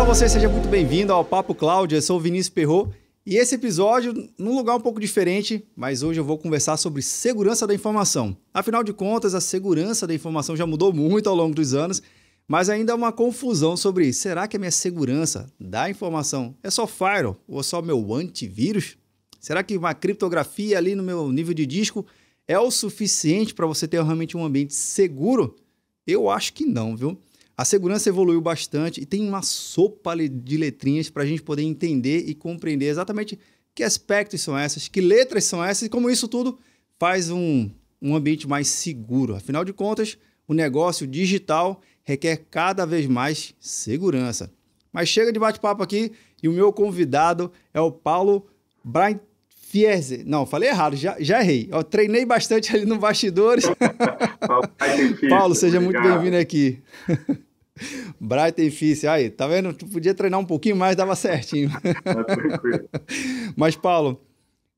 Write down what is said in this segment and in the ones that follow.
Olá você, seja muito bem-vindo ao Papo Cloud, eu sou o Vinícius Perrot e esse episódio num lugar um pouco diferente, mas hoje eu vou conversar sobre segurança da informação. Afinal de contas, a segurança da informação já mudou muito ao longo dos anos, mas ainda há uma confusão sobre será que a minha segurança da informação é só firewall ou só meu antivírus? Será que uma criptografia ali no meu nível de disco é o suficiente para você ter realmente um ambiente seguro? Eu acho que não, viu? A segurança evoluiu bastante e tem uma sopa de letrinhas para a gente poder entender e compreender exatamente que aspectos são essas, que letras são essas e como isso tudo faz um ambiente mais seguro. Afinal de contas, o negócio digital requer cada vez mais segurança. Mas chega de bate-papo aqui e o meu convidado é o Paulo Brainfierze. Não, falei errado, já errei. Eu treinei bastante ali no bastidores. Paulo, seja muito bem-vindo aqui. Brainfierze, aí, tá vendo? Tu podia treinar um pouquinho mais, dava certinho. Tranquilo. Mas, Paulo,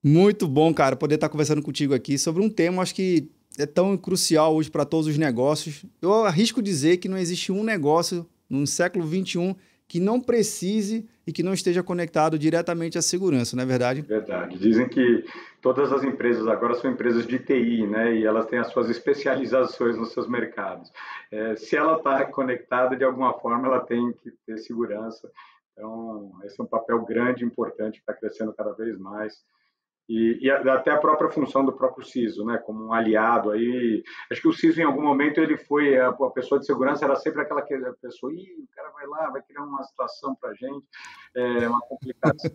muito bom, cara, poder estar conversando contigo aqui sobre um tema, acho que é tão crucial hoje para todos os negócios. Eu arrisco dizer que não existe um negócio no século XXI que não precise e que não esteja conectado diretamente à segurança, não é verdade? Verdade. Dizem que todas as empresas agora são empresas de TI, né? E elas têm as suas especializações nos seus mercados. Se ela está conectada, de alguma forma, ela tem que ter segurança. Então, esse é um papel grande, importante, que está crescendo cada vez mais. E até a própria função do próprio CISO, né, como um aliado aí. Acho que o CISO, em algum momento, ele foi a pessoa de segurança, era sempre aquela pessoa, o cara vai lá, vai criar uma situação para a gente, uma complicação.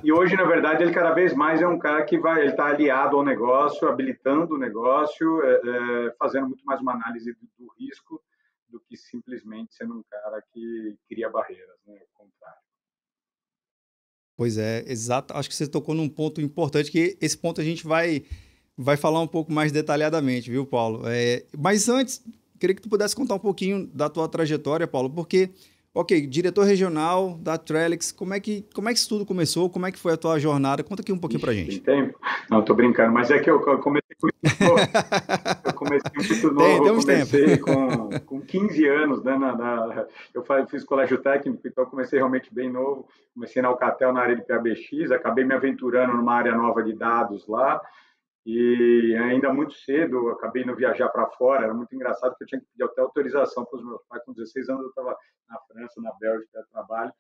E hoje, na verdade, ele cada vez mais é um cara que ele está aliado ao negócio, habilitando o negócio, fazendo muito mais uma análise do risco do que simplesmente sendo um cara que cria barreiras, né, ao contrário. Pois é, exato. Acho que você tocou num ponto importante, que esse ponto a gente vai falar um pouco mais detalhadamente, viu, Paulo? Mas antes, queria que tu pudesse contar um pouquinho da tua trajetória, Paulo, porque, ok, diretor regional da Trellix, como é que isso tudo começou? Como é que foi a tua jornada? Conta aqui um pouquinho pra gente. Tem tempo? Não, tô brincando, mas é que eu comecei muito novo. Eu comecei muito novo, eu comecei com 15 anos, né? Eu fiz colégio técnico, então eu comecei realmente bem novo. Comecei na Alcatel, na área de PABX, acabei me aventurando numa área nova de dados lá, e ainda muito cedo eu acabei indo viajar para fora. Era muito engraçado, porque eu tinha que pedir até autorização para os meus pais. Com 16 anos eu estava na França, na Bélgica, a trabalho.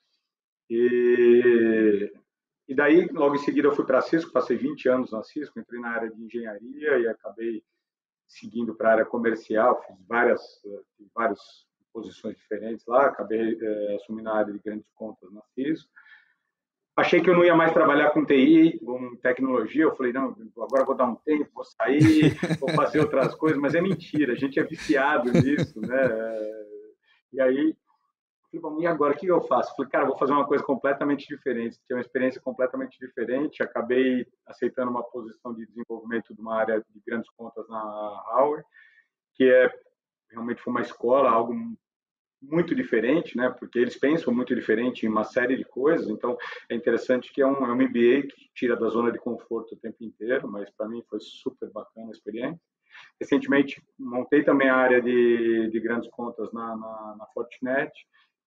E daí, logo em seguida, eu fui para a Cisco, passei 20 anos na Cisco, entrei na área de engenharia e acabei seguindo para a área comercial, fiz várias posições diferentes lá, acabei assumindo a área de grandes contas na Cisco. Achei que eu não ia mais trabalhar com TI, com tecnologia, eu falei, não, agora vou dar um tempo, vou sair, vou fazer outras coisas, mas é mentira, a gente é viciado nisso, né? E aí, falei, bom, e agora, o que eu faço? Falei, cara, vou fazer uma coisa completamente diferente, ter uma experiência completamente diferente. Acabei aceitando uma posição de desenvolvimento de uma área de grandes contas na Howard, que realmente foi uma escola, algo muito diferente, né? Porque eles pensam muito diferente em uma série de coisas. Então, é interessante que é um MBA que tira da zona de conforto o tempo inteiro, mas para mim foi super bacana a experiência. Recentemente, montei também a área de grandes contas na Fortinet,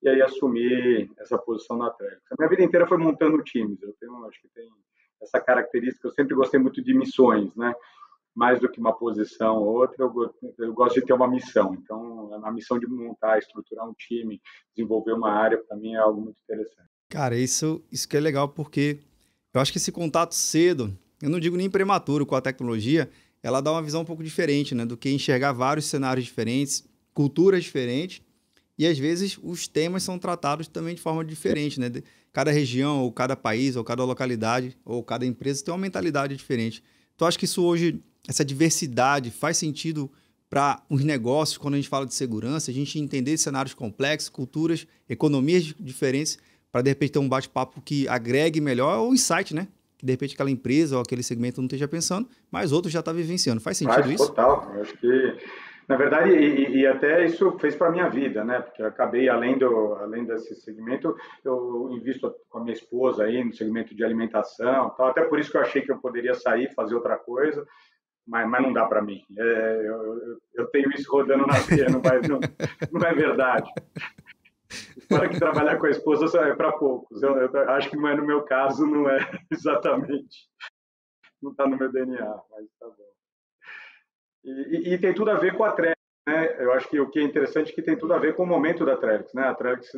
e aí assumi essa posição na Trellix. A minha vida inteira foi montando times. Acho que tem essa característica. Eu sempre gostei muito de missões, né? Mais do que uma posição ou outra, eu gosto de ter uma missão. Então, a missão de montar, estruturar um time, desenvolver uma área, para mim é algo muito interessante. Cara, isso que é legal, porque eu acho que esse contato cedo, eu não digo nem prematuro com a tecnologia, ela dá uma visão um pouco diferente, né? Do que enxergar vários cenários diferentes, culturas diferentes, e às vezes os temas são tratados também de forma diferente, né? Cada região, ou cada país, ou cada localidade, ou cada empresa tem uma mentalidade diferente. Então, acho que isso hoje, essa diversidade faz sentido para os negócios, quando a gente fala de segurança, a gente entender cenários complexos, culturas, economias diferentes, para de repente ter um bate-papo que agregue melhor ou insight, né? Que de repente aquela empresa ou aquele segmento não esteja pensando, mas outro já está vivenciando. Faz sentido isso? Total. Eu acho que, na verdade, e até isso fez para a minha vida, né? Porque eu acabei, além desse segmento, eu invisto com a minha esposa aí no segmento de alimentação, tal. Até por isso que eu achei que eu poderia sair, fazer outra coisa, mas não dá para mim. Eu tenho isso rodando na veia, não é verdade. Fora que trabalhar com a esposa é para poucos. Eu acho que não é no meu caso, não é exatamente. Não está no meu DNA, mas tá bom. E tem tudo a ver com a Trellix, né? Eu acho que o que é interessante é que tem tudo a ver com o momento da Trellix, né? A Trellix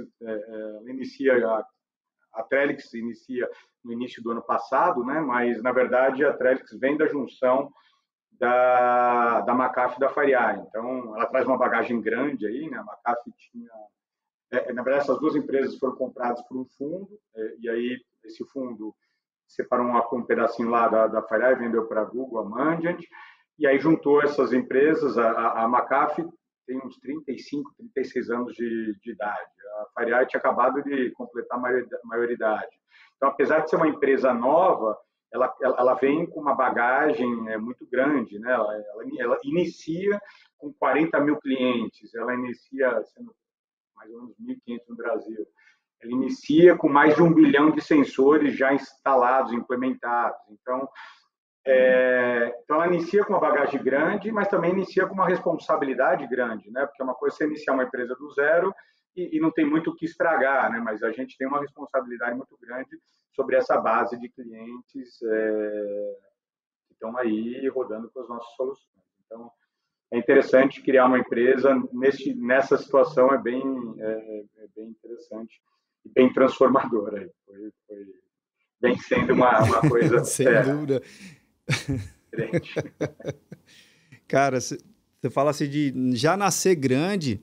a Trellix inicia no início do ano passado, né? Mas na verdade a Trellix vem da junção da McAfee e da FireEye. Então ela traz uma bagagem grande aí, né? A McAfee tinha, na verdade essas duas empresas foram compradas por um fundo e aí esse fundo separou um pedacinho lá da FireEye, vendeu para a Google, a Mandiant, e aí juntou essas empresas. A McAfee tem uns 35, 36 anos de idade. A FireEye tinha acabado de completar a maioridade. Então, apesar de ser uma empresa nova, ela vem com uma bagagem muito grande, né? Ela inicia com 40 mil clientes, ela inicia sendo mais ou menos 1.500 no Brasil. Ela inicia com mais de 1 bilhão de sensores já instalados, implementados. Então, ela inicia com uma bagagem grande, mas também inicia com uma responsabilidade grande, né? Porque é uma coisa você iniciar uma empresa do zero e não tem muito o que estragar, né? Mas a gente tem uma responsabilidade muito grande sobre essa base de clientes que estão aí rodando com as nossas soluções. Então, é interessante criar uma empresa nessa situação, bem interessante e bem transformadora. Vem sendo uma coisa Sem dúvida. diferente. Cara, você fala assim de já nascer grande,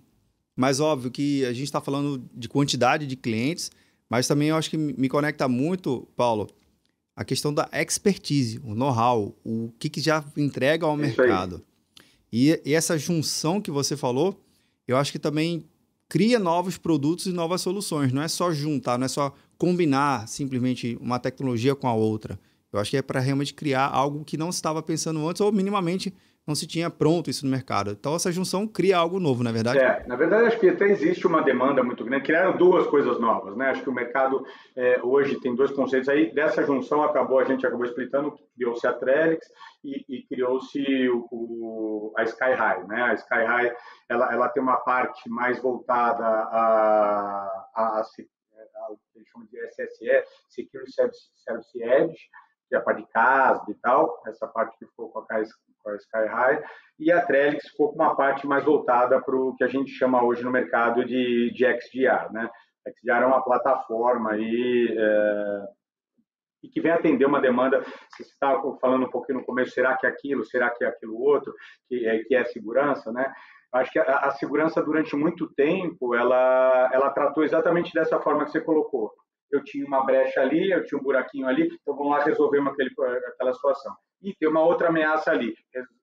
mas óbvio que a gente está falando de quantidade de clientes, mas também eu acho que me conecta muito, Paulo, a questão da expertise, o know-how, o que já entrega ao mercado. E essa junção que você falou, eu acho que também cria novos produtos e novas soluções. Não é só juntar, não é só combinar simplesmente uma tecnologia com a outra. Eu acho que é para realmente criar algo que não se estava pensando antes ou minimamente não se tinha pronto isso no mercado. Então, essa junção cria algo novo, não é verdade? Na verdade, acho que até existe uma demanda muito grande. Criaram duas coisas novas, né? Acho que o mercado hoje tem dois conceitos aí. Dessa junção a gente acabou explitando, criou-se a Trellix e criou-se a Sky High, né? A Sky High, ela tem uma parte mais voltada a que eles chamam de SSE, Security Service Edge, que é a parte de CASB e tal, essa parte que ficou com a Sky High, e a Trellix ficou com uma parte mais voltada para o que a gente chama hoje no mercado de XDR, né? XDR é uma plataforma aí, e que vem atender uma demanda. Você estava falando um pouquinho no começo, será que é aquilo, será que é aquilo outro, que é segurança, né? Acho que a segurança, durante muito tempo, ela tratou exatamente dessa forma que você colocou. Eu tinha uma brecha ali, eu tinha um buraquinho ali, então vamos lá resolver aquela situação. E tem uma outra ameaça ali,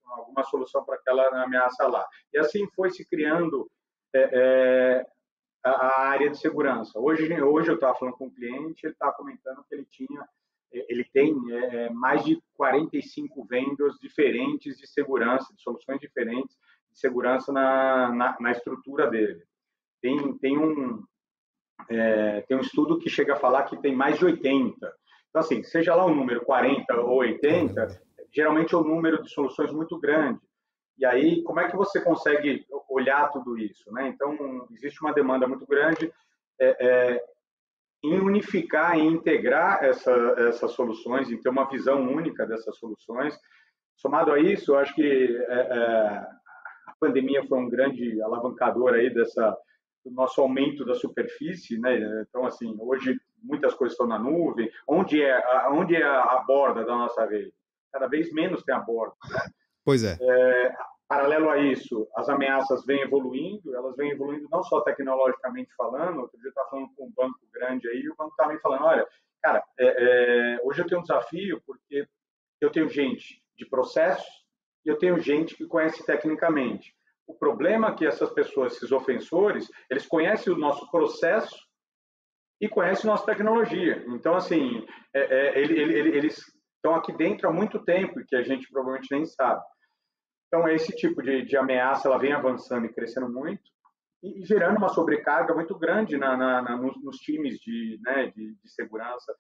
alguma solução para aquela ameaça lá. E assim foi se criando a área de segurança. Hoje eu estava falando com um cliente, ele estava comentando que ele tem mais de 45 vendors diferentes de segurança, de soluções diferentes de segurança na estrutura dele. Tem um estudo que chega a falar que tem mais de 80. Então, assim, seja lá o número 40 ou 80, geralmente é um número de soluções muito grande. E aí, como é que você consegue olhar tudo isso, né? Então, existe uma demanda muito grande em unificar, em integrar essas soluções, em ter uma visão única dessas soluções. Somado a isso, eu acho que a pandemia foi um grande alavancador aí do nosso aumento da superfície, né? Então, assim, hoje muitas coisas estão na nuvem. Onde é a borda da nossa rede? Cada vez menos tem a borda, né? Pois é. Paralelo a isso, as ameaças vêm evoluindo, elas vêm evoluindo não só tecnologicamente falando. Outro dia eu estava falando com um banco grande aí, e o banco estava me falando, olha, cara, hoje eu tenho um desafio porque eu tenho gente de processos e eu tenho gente que conhece tecnicamente. O problema é que essas pessoas, esses ofensores, eles conhecem o nosso processo e conhecem a nossa tecnologia. Então, assim, eles estão aqui dentro há muito tempo e que a gente provavelmente nem sabe. Então, esse tipo de ameaça, ela vem avançando e crescendo muito e gerando uma sobrecarga muito grande nos times de segurança,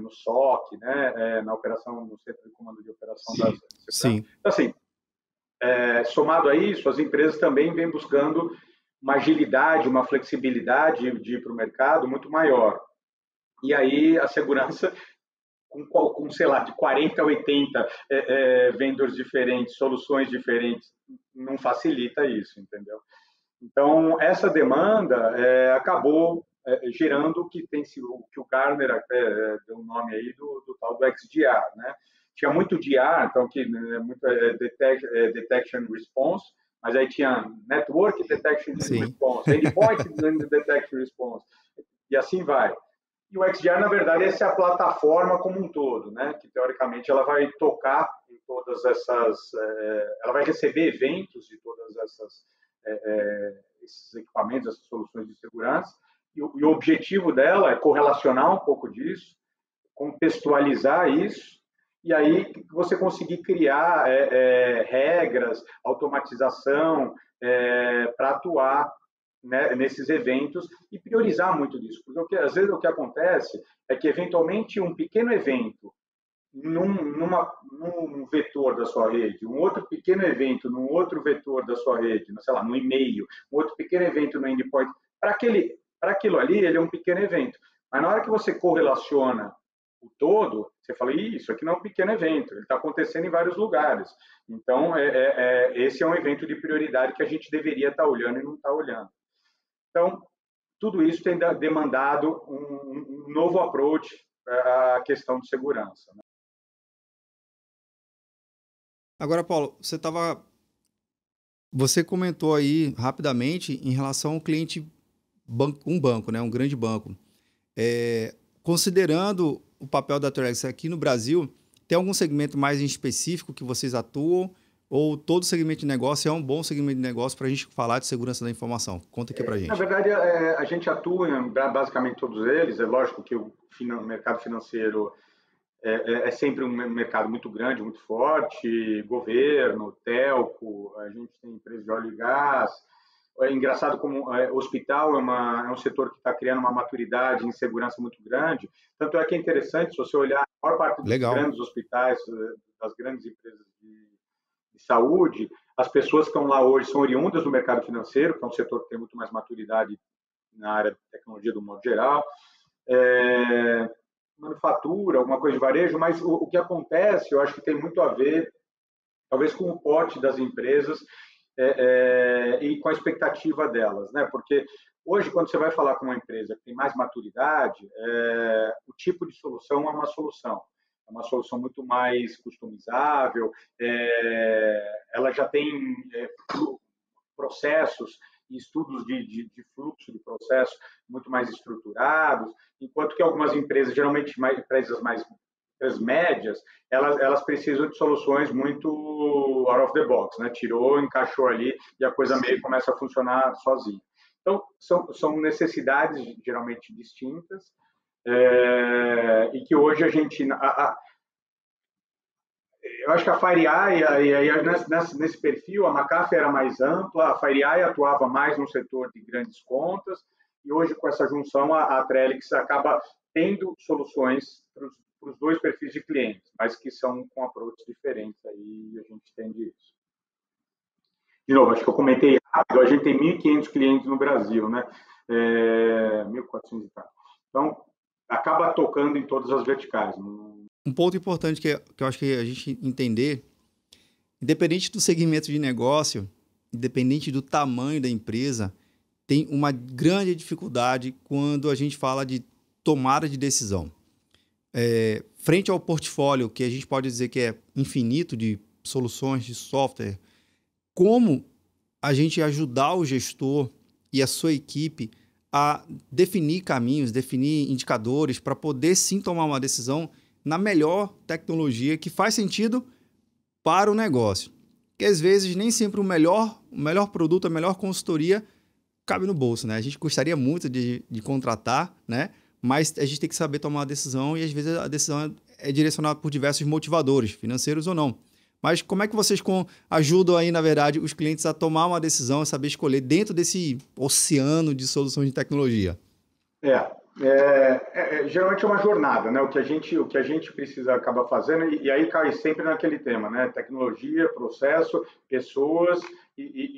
no SOC, né, na operação, no centro de comando de operação da segurança. Sim. Então, assim, somado a isso, as empresas também vêm buscando uma agilidade, uma flexibilidade de ir para o mercado muito maior. E aí a segurança, sei lá, de 40 a 80 vendors diferentes, soluções diferentes, não facilita isso, entendeu? Então, essa demanda acabou gerando o que o Gartner até deu o nome aí do tal do XDR, né? Tinha muito DR, então que muito detection response, mas aí tinha network detection response, endpoint detection response, e assim vai. E o XDR, na verdade, essa é a plataforma como um todo, né? Que teoricamente ela vai tocar em todas essas, ela vai receber eventos de todas esses equipamentos, essas soluções de segurança. E o objetivo dela é correlacionar um pouco disso, contextualizar isso, e aí você conseguir criar regras, automatização para atuar, né, nesses eventos e priorizar muito disso. Porque às vezes o que acontece é que, eventualmente, um pequeno evento num vetor da sua rede, um outro pequeno evento num outro vetor da sua rede, sei lá, no e-mail, um outro pequeno evento no endpoint, para aquilo ali, ele é um pequeno evento. Mas na hora que você correlaciona o todo, você fala, isso aqui não é um pequeno evento, ele está acontecendo em vários lugares. Então, esse é um evento de prioridade que a gente deveria estar olhando e não está olhando. Então, tudo isso tem demandado um novo approach à questão de segurança. Agora, Paulo, você comentou aí rapidamente em relação ao cliente um banco, né, um grande banco. Considerando o papel da Terex aqui no Brasil, tem algum segmento mais em específico que vocês atuam? Ou todo segmento de negócio é um bom segmento de negócio para a gente falar de segurança da informação? Conta aqui para a gente. Na verdade, a gente atua em basicamente todos eles. É lógico que o mercado financeiro é sempre um mercado muito grande, muito forte, governo, telco, a gente tem empresas de óleo e gás. É engraçado como hospital é um setor que está criando uma maturidade em segurança muito grande. Tanto é que é interessante, se você olhar a maior parte dos grandes hospitais, das grandes empresas de saúde, as pessoas que estão lá hoje são oriundas do mercado financeiro, que é um setor que tem muito mais maturidade na área de tecnologia do modo geral. Manufatura, alguma coisa de varejo, mas o que acontece, eu acho que tem muito a ver, talvez, com o porte das empresas e com a expectativa delas, né? Porque hoje, quando você vai falar com uma empresa que tem mais maturidade, o tipo de solução é uma solução muito mais customizável, ela já tem processos e estudos de fluxo de processo muito mais estruturados, enquanto que algumas empresas, geralmente empresas médias, elas precisam de soluções muito out of the box, né? Tirou, encaixou ali e a coisa meio começa a funcionar sozinha. Então, são necessidades geralmente distintas e que hoje a gente... eu acho que a FireEye, nesse perfil, a McAfee era mais ampla, a FireEye atuava mais no setor de grandes contas, e hoje, com essa junção, a Trellix acaba tendo soluções para os dois perfis de clientes, mas que são com approaches diferentes, aí a gente entende isso. De novo, acho que eu comentei rápido, a gente tem 1.500 clientes no Brasil, né? 1.400 e tal. Então, acaba tocando em todas as verticais. Um ponto importante que eu acho que a gente entender, independente do segmento de negócio, independente do tamanho da empresa, tem uma grande dificuldade quando a gente fala de tomada de decisão. Frente ao portfólio, que a gente pode dizer que é infinito de soluções de software, como a gente ajudar o gestor e a sua equipe a definir caminhos, definir indicadores para poder sim tomar uma decisão na melhor tecnologia que faz sentido para o negócio. Que às vezes nem sempre o melhor produto, a melhor consultoria cabe no bolso, né? A gente gostaria muito de contratar, né? Mas a gente tem que saber tomar uma decisão e às vezes a decisão é direcionada por diversos motivadores, financeiros ou não. Mas como é que vocês ajudam aí, na verdade, os clientes a tomar uma decisão e saber escolher dentro desse oceano de soluções de tecnologia? Geralmente é uma jornada, né? O que a gente precisa acabar fazendo, e aí cai sempre naquele tema, né? Tecnologia, processo, pessoas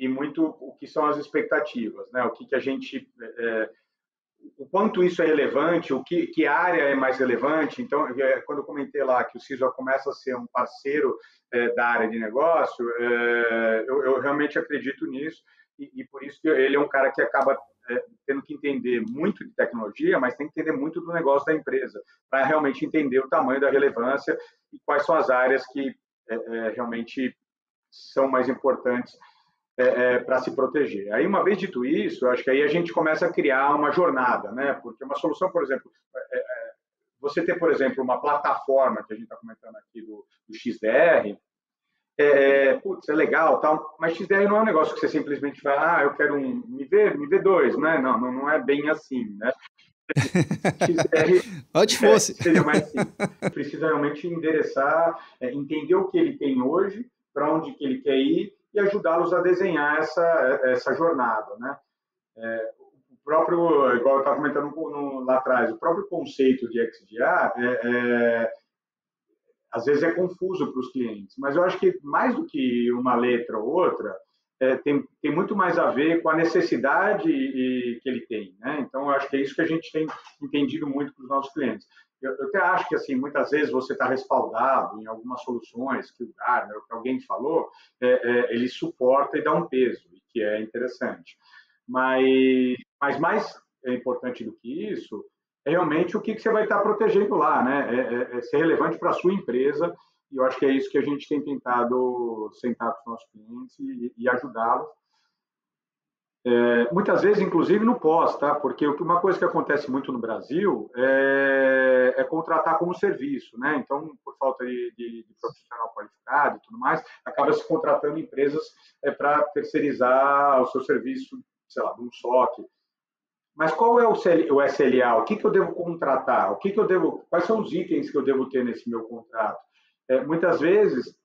e muito o que são as expectativas, né? O que a gente o quanto isso é relevante, que área é mais relevante. Então, quando eu comentei lá que o CISO começa a ser um parceiro da área de negócio, eu realmente acredito nisso, e por isso que ele é um cara que acaba tendo que entender muito de tecnologia, mas tem que entender muito do negócio da empresa, para realmente entender o tamanho da relevância e quais são as áreas que realmente são mais importantes para se proteger. Aí, uma vez dito isso, eu acho que aí a gente começa a criar uma jornada, né? Porque uma solução, por exemplo, você ter, por exemplo, uma plataforma que a gente está comentando aqui do XDR, putz, é legal, tal, mas XDR não é um negócio que você simplesmente vai, eu quero me vê dois, né? Não é bem assim, né? XDR Antes fosse. Seria mais simples. Precisa realmente endereçar, entender o que ele tem hoje, para onde que ele quer ir e ajudá-los a desenhar essa jornada, né? O próprio, igual eu estava comentando lá atrás, o próprio conceito de XDR às vezes é confuso para os clientes, mas eu acho que mais do que uma letra ou outra, tem muito mais a ver com a necessidade que ele tem, né? Então, eu acho que é isso que a gente tem entendido muito com os nossos clientes. Eu até acho que, assim, muitas vezes você está respaldado em algumas soluções que o Gartner, que alguém falou, ele suporta e dá um peso, que é interessante. Mas mais importante do que isso é realmente o que você vai estar protegendo lá, né? É ser relevante para a sua empresa, e eu acho que é isso que a gente tem tentado sentar com os nossos clientes e ajudá-los. Muitas vezes, inclusive, no pós, tá? Porque uma coisa que acontece muito no Brasil é contratar como serviço, né? Então, por falta de profissional qualificado e tudo mais, acaba se contratando empresas para terceirizar o seu serviço, sei lá, de um SOC. Mas qual é o SLA? O que eu devo contratar? Quais são os itens que eu devo ter nesse meu contrato? Muitas vezes,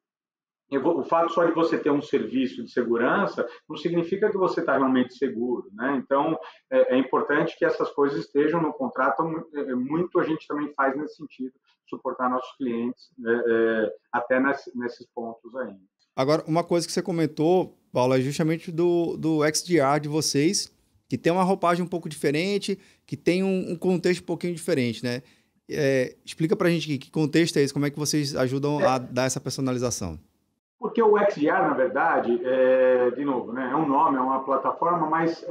o fato só de você ter um serviço de segurança não significa que você está realmente seguro, né? Então, é importante que essas coisas estejam no contrato. Muito a gente também faz nesse sentido, suportar nossos clientes até nesses pontos aí. Agora, uma coisa que você comentou, Paulo, é justamente do XDR de vocês, que tem uma roupagem um pouco diferente, que tem um contexto um pouquinho diferente, né? Explica pra gente que contexto é esse, como é que vocês ajudam a dar essa personalização? Porque o XDR, na verdade, de novo, né, é um nome, é uma plataforma, mas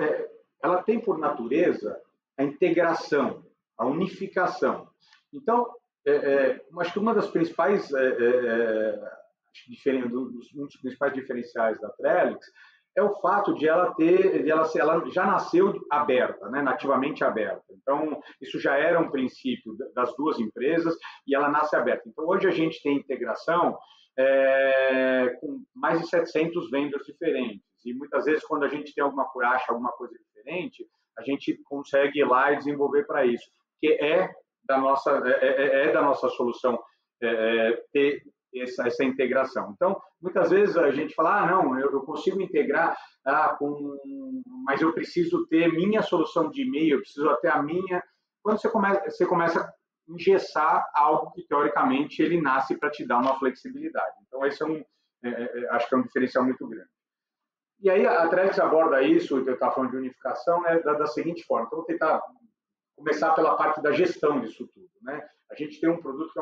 ela tem por natureza a integração, a unificação. Então, acho que uma das principais, um dos principais diferenciais da Trellix é o fato de ela já nasceu aberta, né, nativamente aberta. Então, isso já era um princípio das duas empresas e ela nasce aberta. Então, hoje a gente tem integração com mais de 700 vendors diferentes. E muitas vezes, quando a gente tem acha alguma coisa diferente, a gente consegue ir lá e desenvolver para isso, que é da nossa solução ter essa integração. Então, muitas vezes a gente fala, não, eu consigo integrar, mas eu preciso ter minha solução de e-mail, eu preciso ter a minha... Quando você começa engessar algo que, teoricamente, ele nasce para te dar uma flexibilidade. Então, esse acho que é um diferencial muito grande. E aí, a Trellix aborda isso, que eu estava falando de unificação, da seguinte forma. Então, vou tentar começar pela parte da gestão disso tudo, né? A gente tem um produto que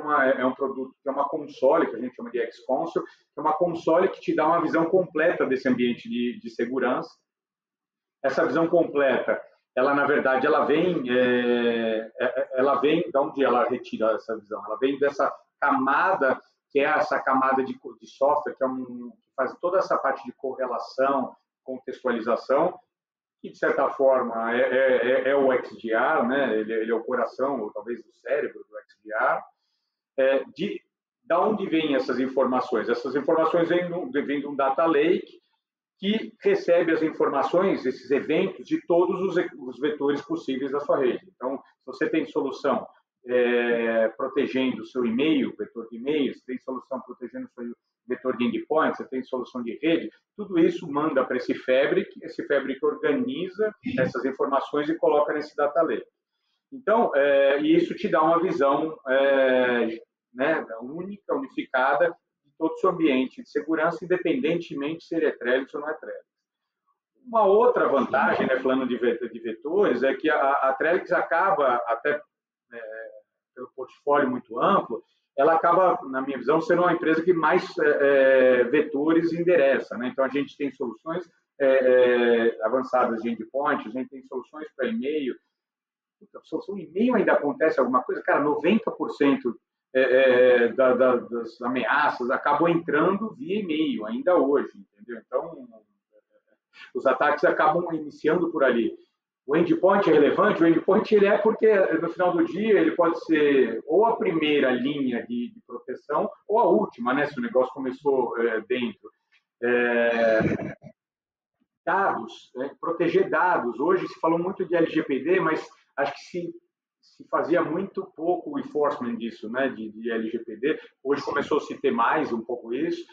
é uma console, que a gente chama de X-Console, que é uma console que te dá uma visão completa desse ambiente de segurança. Essa visão completa, ela, na verdade, ela vem de onde ela retira essa visão? Ela vem dessa camada, que é essa camada de software, que faz toda essa parte de correlação, contextualização, que, de certa forma, é o XDR, né? Ele é o coração, ou talvez o cérebro do XDR. Da onde vêm essas informações? Essas informações vêm de um data lake, que recebe as informações, esses eventos, de todos os vetores possíveis da sua rede. Então, se você tem solução protegendo o seu e-mail, vetor de e-mail, se tem solução protegendo o seu vetor de endpoint, você tem solução de rede, tudo isso manda para esse Fabric organiza essas informações e coloca nesse data lake. Então, isso te dá uma visão única, unificada, todo o seu ambiente de segurança, independentemente se ele é Trellix ou não é Trellix. Uma outra vantagem, né, falando de vetores, é que a Trellix acaba, até pelo portfólio muito amplo, ela acaba, na minha visão, sendo uma empresa que mais vetores endereça, né? Então, a gente tem soluções avançadas de endpoint, a gente tem soluções para e-mail. A solução e-mail ainda acontece alguma coisa? Cara, 90% das ameaças acabam entrando via e-mail, ainda hoje, entendeu? Então, os ataques acabam iniciando por ali. O endpoint é relevante? O endpoint ele é porque, no final do dia, ele pode ser ou a primeira linha de proteção ou a última, né, se o negócio começou dentro. Dados, proteger dados. Hoje se falou muito de LGPD, mas acho que se fazia muito pouco o enforcement disso, né, de LGPD. Hoje começou a se ter mais um pouco isso.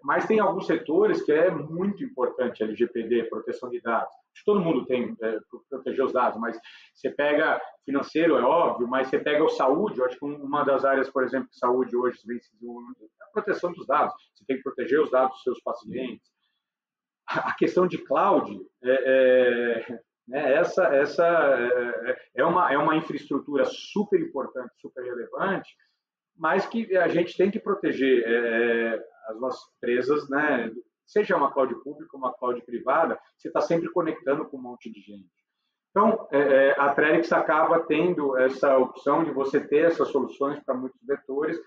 Mas tem alguns setores que é muito importante LGPD, proteção de dados. Todo mundo tem proteger os dados, mas você pega financeiro, é óbvio, mas você pega o saúde, eu acho que uma das áreas, por exemplo, de saúde hoje vem se desenvolvendo é a proteção dos dados. Você tem que proteger os dados dos seus pacientes. A questão de cloud, essa é uma infraestrutura super importante, super relevante, mas que a gente tem que proteger as nossas empresas, né? Seja uma cloud pública, uma cloud privada, você está sempre conectando com um monte de gente. Então, a Trellix acaba tendo essa opção de você ter essas soluções para muitos vetores,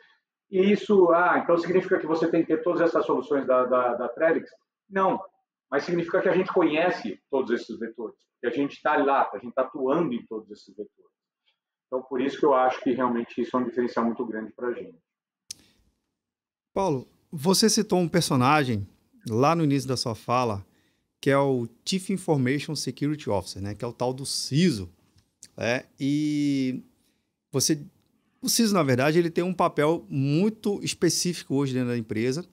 e isso, então significa que você tem que ter todas essas soluções da Trellix? Não, mas significa que a gente conhece todos esses vetores, que a gente está lá, a gente está atuando em todos esses vetores. Então, por isso que eu acho que realmente isso é um diferencial muito grande para a gente. Paulo, você citou um personagem lá no início da sua fala, que é o Chief Information Security Officer, né? Que é o tal do CISO. E o CISO, na verdade, ele tem um papel muito específico hoje dentro da empresa,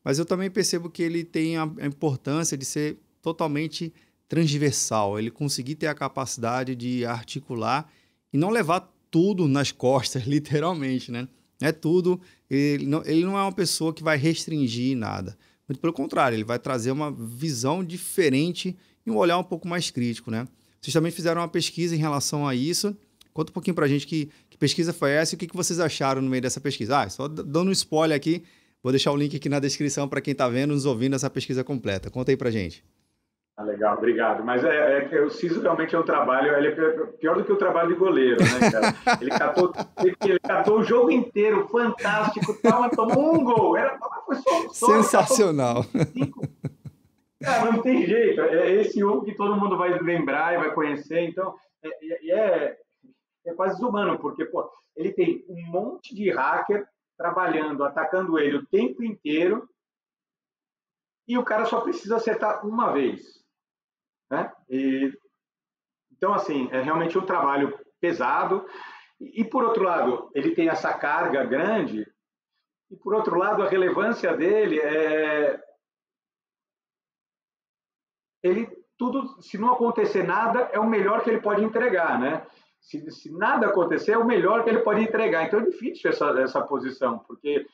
mas eu também percebo que ele tem a importância de ser totalmente transversal, ele conseguir ter a capacidade de articular e não levar tudo nas costas, literalmente, né? Tudo, ele não é uma pessoa que vai restringir nada. Muito pelo contrário, ele vai trazer uma visão diferente e um olhar um pouco mais crítico, né? Vocês também fizeram uma pesquisa em relação a isso. Conta um pouquinho pra gente que pesquisa foi essa e o que vocês acharam no meio dessa pesquisa. Só dando um spoiler aqui, vou deixar o link aqui na descrição para quem está vendo, nos ouvindo essa pesquisa completa. Conta aí pra gente. Legal, obrigado. Mas o CISO realmente é um trabalho, ele é pior do que o trabalho de goleiro, né, cara? Ele catou o jogo inteiro, fantástico, tomou um gol. Foi só sensacional. Cara, não tem jeito. É esse um que todo mundo vai lembrar e vai conhecer. Então, é quase desumano, porque ele tem um monte de hacker trabalhando, atacando ele o tempo inteiro e o cara só precisa acertar uma vez. Né? Então, assim, é realmente um trabalho pesado. E, por outro lado, ele tem essa carga grande. E, por outro lado, a relevância dele se não acontecer nada, é o melhor que ele pode entregar, né? Se nada acontecer, é o melhor que ele pode entregar. Então, é difícil essa posição, porque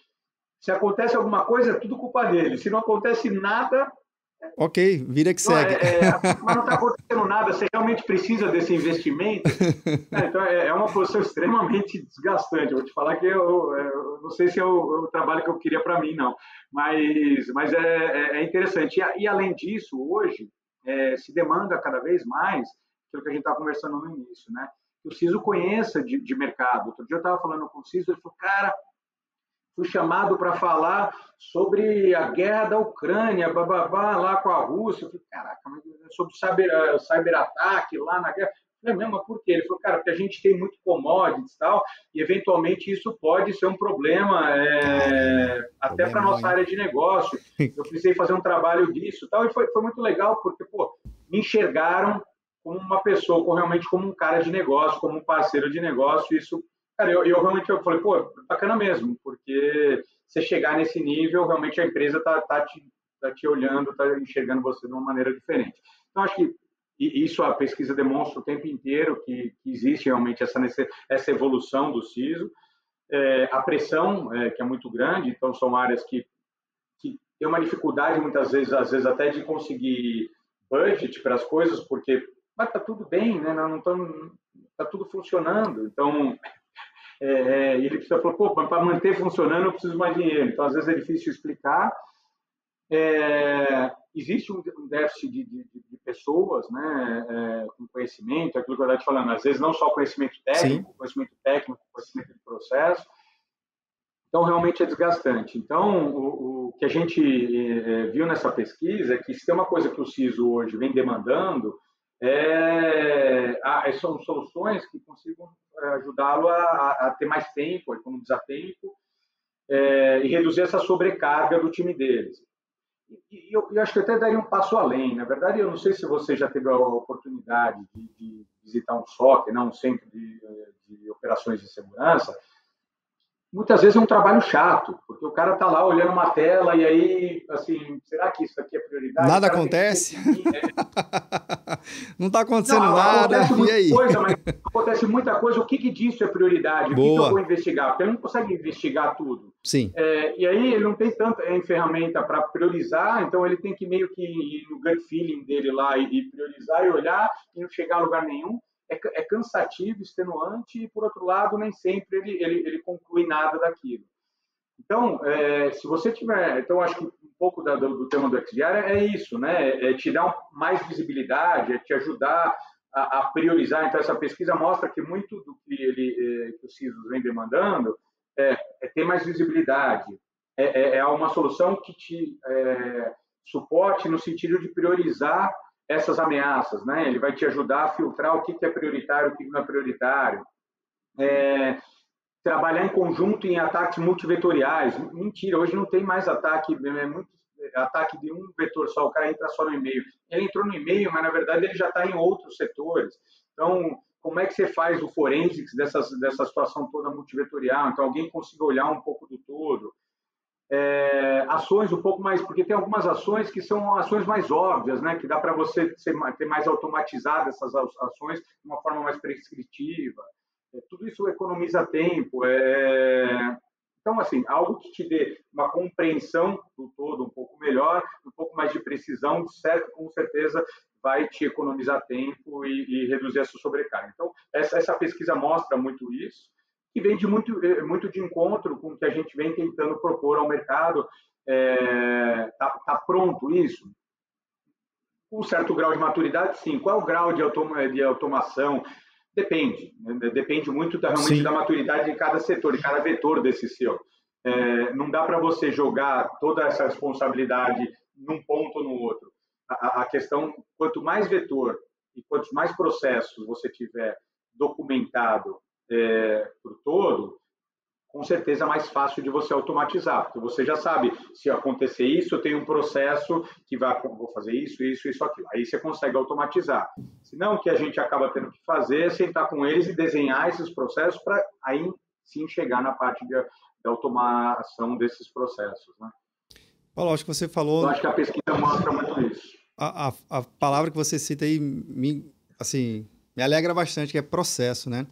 se acontece alguma coisa, é tudo culpa dele. Se não acontece nada... Ok, vira que segue. Mas não está acontecendo nada, você realmente precisa desse investimento. Então, é uma posição extremamente desgastante. Eu vou te falar que eu não sei se é o trabalho que eu queria para mim, não. Mas é interessante. E, além disso, hoje, se demanda cada vez mais aquilo que a gente estava conversando no início, né? Que o CISO conheça de mercado. Outro dia eu estava falando com o CISO, ele falou, cara, fui chamado para falar sobre a guerra da Ucrânia, lá com a Rússia. Eu falei, caraca, mas sobre cyberataque lá na guerra. Eu falei, mas por quê? Ele falou, cara, porque a gente tem muito commodities e tal, e eventualmente isso pode ser um problema até para a nossa área de negócio. Eu precisei fazer um trabalho disso e tal, e foi muito legal, porque, me enxergaram como uma pessoa, realmente como um cara de negócio, como um parceiro de negócio. Isso, cara, eu realmente falei, bacana mesmo, porque você chegar nesse nível, realmente a empresa tá te olhando, tá enxergando você de uma maneira diferente. Então, acho que isso a pesquisa demonstra o tempo inteiro que existe realmente essa evolução do CISO. A pressão, que é muito grande, então são áreas que tem uma dificuldade, muitas vezes, às vezes até de conseguir budget para as coisas, porque está tudo bem, né? Não está tudo funcionando. Então, ele precisa falar, pô, para manter funcionando eu preciso mais dinheiro. Então, às vezes é difícil explicar. Existe um déficit de pessoas, né, com conhecimento, aquilo que eu estava te falando, às vezes não só conhecimento técnico, conhecimento de processo. Então, realmente é desgastante. Então, o que a gente viu nessa pesquisa é que se tem uma coisa que o CISO hoje vem demandando, são soluções que consigam ajudá-lo a ter mais tempo, a economizar tempo, e reduzir essa sobrecarga do time deles. E eu acho que eu até daria um passo além. Na verdade, eu não sei se você já teve a oportunidade de visitar um SOC, né, um centro de operações de segurança. Muitas vezes é um trabalho chato, porque o cara está lá olhando uma tela e aí, assim, será que isso aqui é prioridade? Nada acontece? Não está acontecendo nada. Acontece muita e aí? coisa, mas acontece muita coisa. O que disso é prioridade? Boa. O que eu vou investigar? Porque ele não consegue investigar tudo. Sim. E aí ele não tem tanta ferramenta para priorizar, então ele tem que meio que ir no gut feeling dele lá e priorizar e olhar e não chegar a lugar nenhum. É cansativo, extenuante e, por outro lado, nem sempre ele conclui nada daquilo. Então, se você tiver... Então, acho que um pouco do tema do XDR é isso, né? É te dar mais visibilidade, é te ajudar a priorizar. Então, essa pesquisa mostra que muito do que o CISO vem demandando é ter mais visibilidade. É uma solução que te suporte no sentido de priorizar essas ameaças, né? Ele vai te ajudar a filtrar o que é prioritário, o que não é prioritário. Trabalhar em conjunto em ataques multivetoriais. Mentira, hoje não tem mais ataque, ataque de um vetor só, o cara entra só no e-mail. Ele entrou no e-mail, mas na verdade ele já está em outros setores. Então, como é que você faz o forensics dessa situação toda multivetorial? Então, alguém consiga olhar um pouco do todo. Ações um pouco mais, porque tem algumas ações que são ações mais óbvias, né? Que dá para você ter mais automatizado essas ações de uma forma mais prescritiva. Tudo isso economiza tempo. Então, assim, algo que te dê uma compreensão do todo um pouco melhor, um pouco mais de precisão, certo, com certeza vai te economizar tempo e reduzir essa sobrecarga. Então, essa pesquisa mostra muito isso, que vem muito de encontro com o que a gente vem tentando propor ao mercado. Tá pronto isso? Com um certo grau de maturidade, sim. Qual é o grau de automação? Depende. Depende muito realmente da maturidade de cada setor, de cada vetor desse seu. Não dá para você jogar toda essa responsabilidade num ponto ou no outro. A questão, quanto mais vetor e quantos mais processos você tiver documentado por todo, com certeza é mais fácil de você automatizar, porque você já sabe, se acontecer isso, eu tenho um processo que vou fazer isso, aquilo. Aí você consegue automatizar. Senão, o que a gente acaba tendo que fazer é sentar com eles e desenhar esses processos para aí sim chegar na parte da automação desses processos, né? Paulo, acho que você falou... Eu acho que a pesquisa mostra muito isso. A palavra que você cita aí me alegra bastante, que é processo, né?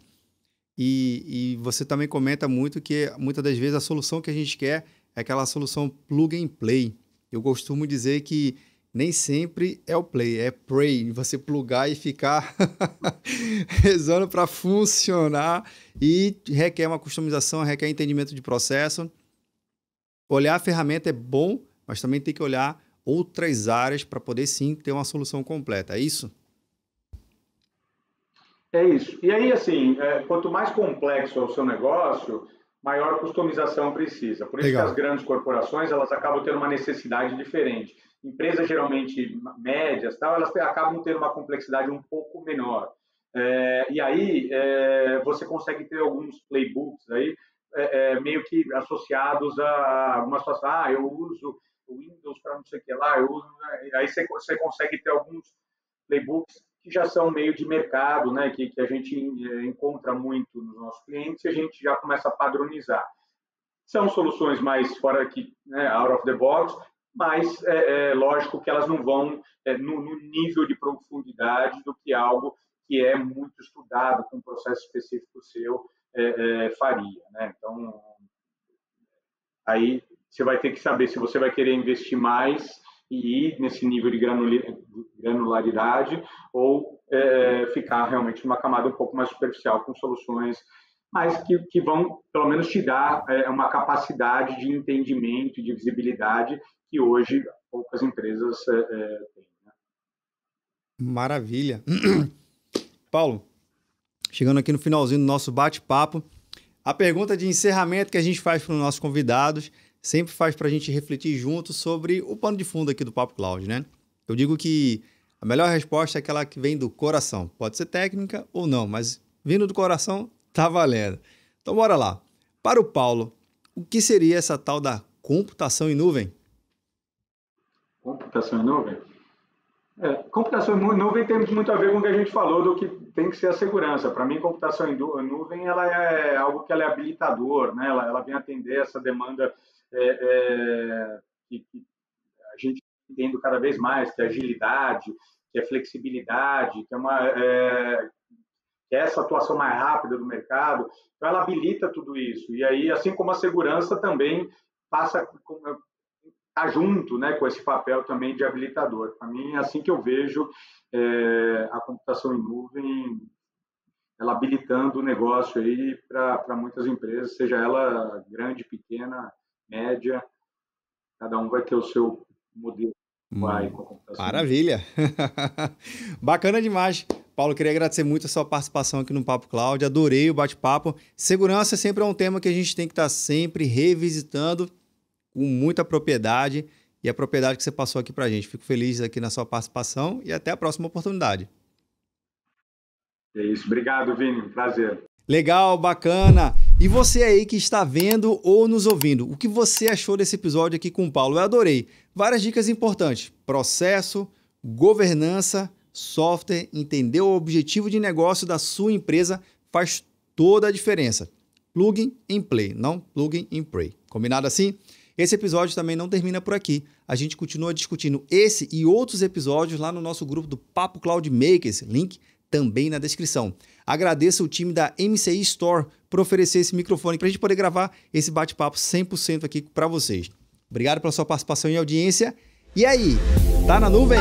E você também comenta muito que muitas das vezes a solução que a gente quer é aquela solução plug and play. Eu costumo dizer que nem sempre é o play, é pray, você plugar e ficar rezando para funcionar, e requer uma customização, requer entendimento de processo. Olhar a ferramenta é bom, mas também tem que olhar outras áreas para poder sim ter uma solução completa, é isso? É isso. E aí, assim, quanto mais complexo é o seu negócio, maior customização precisa. Por isso que as grandes corporações, elas acabam tendo uma necessidade diferente. Empresas geralmente médias, elas acabam tendo uma complexidade um pouco menor. E aí, você consegue ter alguns playbooks aí, meio que associados a algumas situações. Eu uso o Windows para não sei o que lá, aí você consegue ter alguns playbooks que já são meio de mercado, né, que a gente encontra muito nos nossos clientes e a gente já começa a padronizar. São soluções mais fora aqui, né, out of the box, mas lógico que elas não vão no nível de profundidade do que algo que é muito estudado, com um processo específico seu faria, né? Então, aí você vai ter que saber se você vai querer investir mais e ir nesse nível de granularidade ou ficar realmente numa camada um pouco mais superficial com soluções, mas que vão, pelo menos, te dar uma capacidade de entendimento e de visibilidade que hoje poucas empresas têm. Né? Maravilha. Paulo, chegando aqui no finalzinho do nosso bate-papo, a pergunta de encerramento que a gente faz para os nossos convidados sempre faz para a gente refletir junto sobre o pano de fundo aqui do Papo Cloud, né? Eu digo que a melhor resposta é aquela que vem do coração. Pode ser técnica ou não, mas vindo do coração, tá valendo. Então, bora lá. Para o Paulo, o que seria essa tal da computação em nuvem? Computação em nuvem? Computação em nuvem tem muito a ver com o que a gente falou do que tem que ser a segurança. Para mim, computação em nuvem ela é algo que ela é habilitador, né? Ela vem atender essa demanda que a gente entende cada vez mais, que é agilidade, que é flexibilidade, que é essa atuação mais rápida do mercado. Então, ela habilita tudo isso. E aí, assim como a segurança também passa tá junto, né, com esse papel também de habilitador. Para mim, é assim que eu vejo a computação em nuvem, ela habilitando o negócio aí para muitas empresas, seja ela grande, pequena, média, cada um vai ter o seu modelo com a computação. Maravilha! Bacana demais. Paulo, queria agradecer muito a sua participação aqui no Papo Cloud, adorei o bate-papo. Segurança sempre é um tema que a gente tem que estar sempre revisitando com muita propriedade e a propriedade que você passou aqui para a gente. Fico feliz aqui na sua participação e até a próxima oportunidade. É isso. Obrigado, Vini. Um prazer. Legal, bacana. E você aí que está vendo ou nos ouvindo, o que você achou desse episódio aqui com o Paulo? Eu adorei. Várias dicas importantes. Processo, governança, software, entender o objetivo de negócio da sua empresa faz toda a diferença. Plug and play, não plug and pray. Combinado assim? Esse episódio também não termina por aqui. A gente continua discutindo esse e outros episódios lá no nosso grupo do Papo Cloud Makers, link também na descrição. Agradeço o time da MCI Store por oferecer esse microfone para a gente poder gravar esse bate-papo 100% aqui para vocês. Obrigado pela sua participação e audiência. E aí, tá na nuvem?